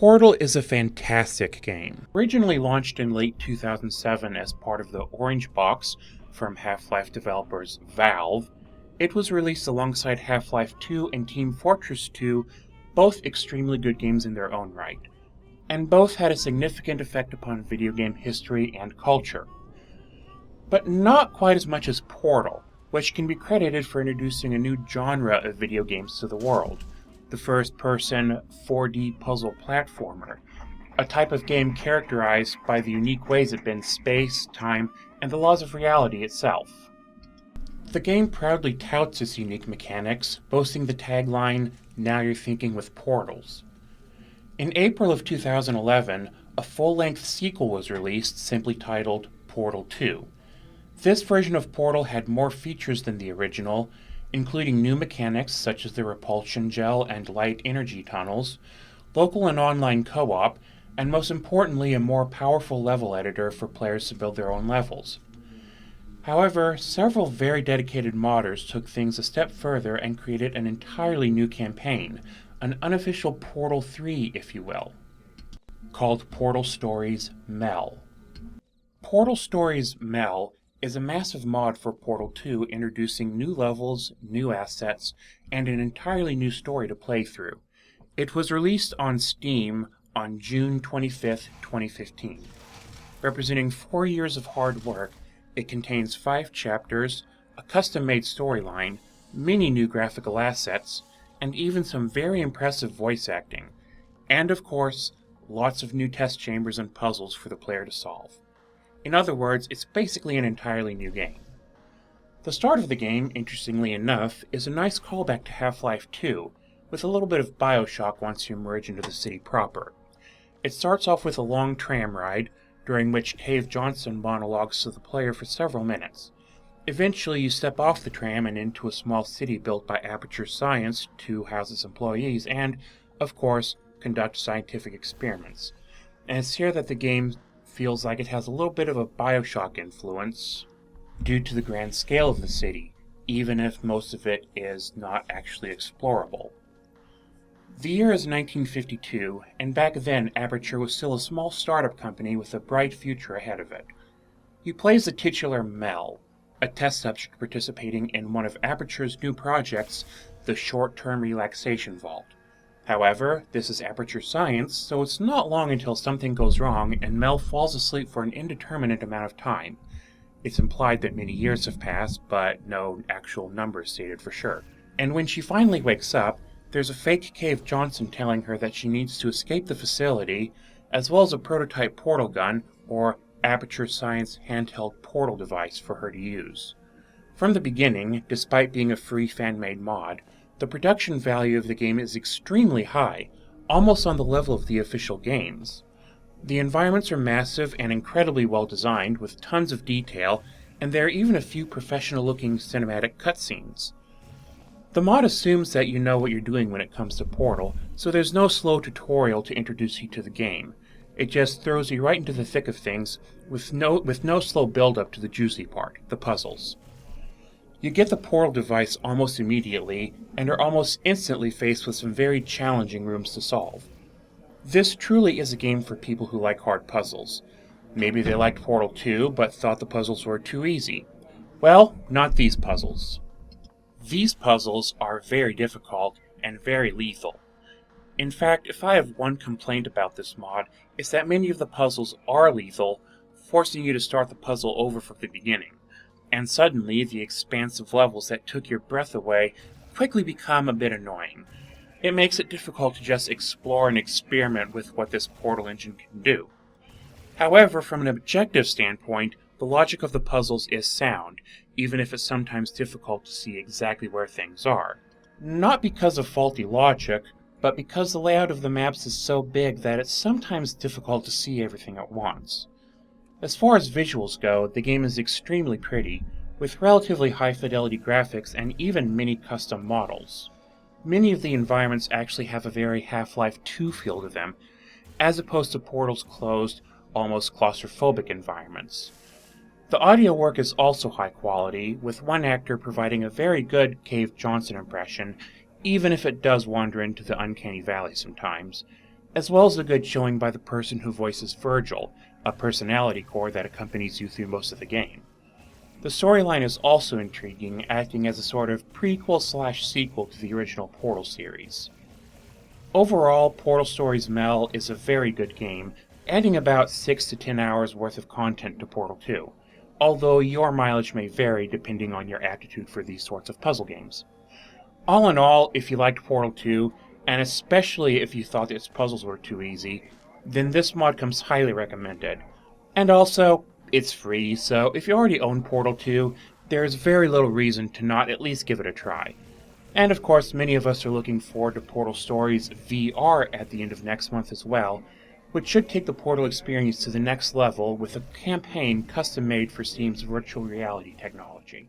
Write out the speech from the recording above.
Portal is a fantastic game. Originally launched in late 2007 as part of the Orange Box from Half-Life developers Valve, it was released alongside Half-Life 2 and Team Fortress 2, both extremely good games in their own right, and both had a significant effect upon video game history and culture. But not quite as much as Portal, which can be credited for introducing a new genre of video games to the world, the first-person 4D puzzle platformer, a type of game characterized by the unique ways it bends space, time, and the laws of reality itself. The game proudly touts its unique mechanics, boasting the tagline, "Now you're thinking with portals." In April of 2011, a full-length sequel was released, simply titled Portal 2. This version of Portal had more features than the original, including new mechanics such as the repulsion gel and light energy tunnels, local and online co-op, and most importantly a more powerful level editor for players to build their own levels. However, several very dedicated modders took things a step further and created an entirely new campaign, an unofficial Portal 3, if you will, called Portal Stories Mel. Portal Stories Mel is a massive mod for Portal 2 introducing new levels, new assets, and an entirely new story to play through. It was released on Steam on June 25, 2015. Representing 4 years of hard work, it contains 5 chapters, a custom-made storyline, many new graphical assets, and even some very impressive voice acting, and of course, lots of new test chambers and puzzles for the player to solve. In other words, it's basically an entirely new game. The start of the game, interestingly enough, is a nice callback to Half-Life 2, with a little bit of Bioshock once you emerge into the city proper. It starts off with a long tram ride, during which Cave Johnson monologues to the player for several minutes. Eventually you step off the tram and into a small city built by Aperture Science to house its employees and, of course, conduct scientific experiments. And it's here that the game feels like it has a little bit of a Bioshock influence due to the grand scale of the city, even if most of it is not actually explorable. The year is 1952, and back then Aperture was still a small startup company with a bright future ahead of it. You play as the titular Mel, a test subject participating in one of Aperture's new projects, the Short-Term Relaxation Vault. However, this is Aperture Science, so it's not long until something goes wrong and Mel falls asleep for an indeterminate amount of time. It's implied that many years have passed, but no actual number stated for sure. And when she finally wakes up, there's a fake Cave Johnson telling her that she needs to escape the facility, as well as a prototype portal gun, or Aperture Science handheld portal device for her to use. From the beginning, despite being a free fan-made mod, the production value of the game is extremely high, almost on the level of the official games. The environments are massive and incredibly well designed, with tons of detail, and there are even a few professional-looking cinematic cutscenes. The mod assumes that you know what you're doing when it comes to Portal, so there's no slow tutorial to introduce you to the game. It just throws you right into the thick of things, with no slow build-up to the juicy part, the puzzles. You get the portal device almost immediately, and are almost instantly faced with some very challenging rooms to solve. This truly is a game for people who like hard puzzles. Maybe they liked Portal 2, but thought the puzzles were too easy. Well, not these puzzles. These puzzles are very difficult and very lethal. In fact, if I have one complaint about this mod, it's that many of the puzzles are lethal, forcing you to start the puzzle over from the beginning. And suddenly, the expansive levels that took your breath away quickly become a bit annoying. It makes it difficult to just explore and experiment with what this Portal engine can do. However, from an objective standpoint, the logic of the puzzles is sound, even if it's sometimes difficult to see exactly where things are. Not because of faulty logic, but because the layout of the maps is so big that it's sometimes difficult to see everything at once. As far as visuals go, the game is extremely pretty, with relatively high-fidelity graphics and even many custom models. Many of the environments actually have a very Half-Life 2 feel to them, as opposed to Portal's closed, almost claustrophobic environments. The audio work is also high quality, with one actor providing a very good Cave Johnson impression, even if it does wander into the uncanny valley sometimes, as well as a good showing by the person who voices Virgil, a personality core that accompanies you through most of the game. The storyline is also intriguing, acting as a sort of prequel/sequel to the original Portal series. Overall, Portal Stories Mel is a very good game, adding about 6 to 10 hours worth of content to Portal 2, although your mileage may vary depending on your aptitude for these sorts of puzzle games. All in all, if you liked Portal 2, and especially if you thought its puzzles were too easy, then this mod comes highly recommended. And also, it's free, so if you already own Portal 2, there's very little reason to not at least give it a try. And of course, many of us are looking forward to Portal Stories VR at the end of next month as well, which should take the Portal experience to the next level with a campaign custom made for Steam's virtual reality technology.